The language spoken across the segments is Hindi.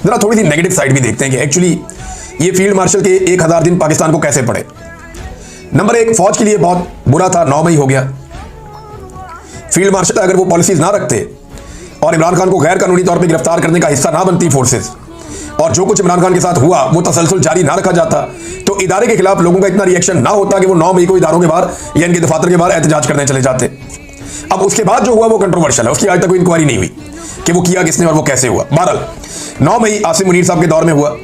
जरा थोड़ी सी नेगेटिव साइड भी देखते हैं कि एक्चुअली ये फील्ड मार्शल के 1000 दिन पाकिस्तान को कैसे पड़े। नंबर 1, फौज के लिए बहुत बुरा था, 9 मई हो गया। फील्ड मार्शल अगर वो पॉलिसीज ना रखते और इमरान खान को गैर कानूनी तौर पर गिरफ्तार करने का हिस्सा ना बनती फोर्सेस, और जो कुछ इमरान खान के साथ हुआ वो तसलसल जारी ना रखा जाता, तो इदारे के खिलाफ लोगों का इतना रिएक्शन ना होता कि वो 9 मई को इदारों के बाहर या इनके दफातर के बाहर एहतजाज करने चले जाते। अब उसके बाद जो हुआ वो कंट्रोवर्शियल है, उसकी आज तक कोई इंक्वायरी नहीं हुई कि वो किया किसने और वो कैसे हुआ। बहरहाल 9 मई आसिम मुनीर साहब के दौर में हुआ।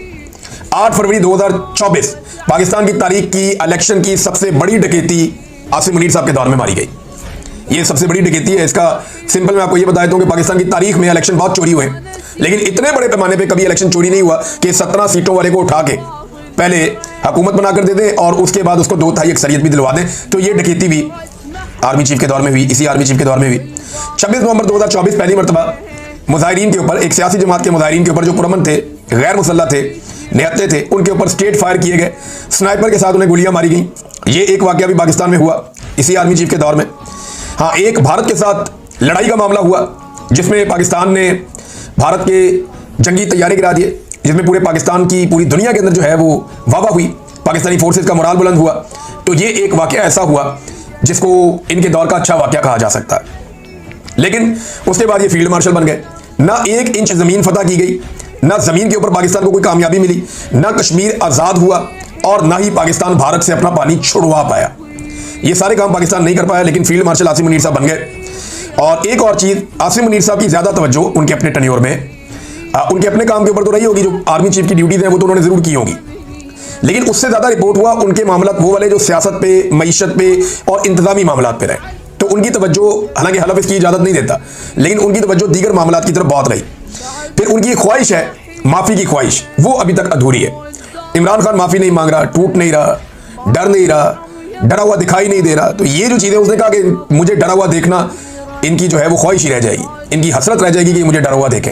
8 फरवरी 2024 पाकिस्तान की तारीख की इलेक्शन की सबसे बड़ी डकैती आसिम मुनीर साहब के दौर में मारी गई। ये सबसे बड़ी डकैती है। इसका सिंपल मैं आपको ये बता देता हूं कि पाकिस्तान की तारीख में इलेक्शन बहुत चोरी हुए, लेकिन इतने बड़े पैमाने पे कभी इलेक्शन चोरी नहीं हुआ कि 17 सीटों वाले को उठा के पहले हुकूमत बनाकर दे दें और उसके बाद उसको 2/3 अक्सरियत भी दिलवा दें। तो ये डकैती भी आर्मी चीफ के दौर में हुई, इसी आर्मी चीफ के दौर में हुई। 26 नवंबर 2024 पहली मरतबा मुजाहिरीन के ऊपर, एक सियासी जमात के मुजाहिरीन के ऊपर जो पुरअमन थे, गैर मुसल्लह थे, निहत्ते थे, उनके ऊपर स्ट्रेट फायर किए गए, स्नाइपर के साथ उन्हें गोलियां मारी गई। ये एक वाकया भी पाकिस्तान में हुआ इसी आर्मी चीफ के दौर में। हाँ, एक भारत के साथ लड़ाई का मामला हुआ जिसमें पाकिस्तान ने भारत के जंगी तैयारी गिरा दिए, जिसमें पूरे पाकिस्तान की, पूरी दुनिया के अंदर जो है वो वाह हुई, पाकिस्तानी फोर्सेस का मोराल बुलंद हुआ। तो ये एक वाकया ऐसा हुआ जिसको इनके दौर का अच्छा वाकया कहा जा सकता है। लेकिन उसके बाद ये फील्ड मार्शल बन गए। ना 1 इंच जमीन फतह की गई, ना जमीन के ऊपर पाकिस्तान को कोई कामयाबी मिली, ना कश्मीर आजाद हुआ और ना ही पाकिस्तान भारत से अपना पानी छुड़वा पाया। ये सारे काम पाकिस्तान नहीं कर पाया, लेकिन फील्ड मार्शल आसिम मुनीर साहब बन गए। और एक और चीज, आसिम मुनीर साहब की ज्यादा तवज्जो उनके अपने टन्योर में उनके अपने काम के ऊपर तो रही होगी, जो आर्मी चीफ की ड्यूटीज हैं वो तो उन्होंने जरूर की होगी, लेकिन उससे ज्यादा रिपोर्ट हुआ उनके मामला वो वाले जो सियासत पे, मईशत पे और इंतजामी मामला पे रहे। तो उनकी तवज्जो, हालांकि हलफ इसकी इजाजत नहीं देता, लेकिन उनकी तवज्जो दीगर मामलात की तरफ बहुत रही। फिर उनकी ख्वाहिश है माफी की ख्वाहिश, वो अभी तक अधूरी है। इमरान खान माफी नहीं मांग रहा, टूट नहीं रहा, डर नहीं रहा, डरा हुआ दिखाई नहीं दे रहा। तो ये जो चीजें उसने कहा कि मुझे डरा हुआ देखना, इनकी जो है वो ख्वाहिश ही रह जाएगी, इनकी हसरत रह जाएगी कि मुझे डरा हुआ देखें।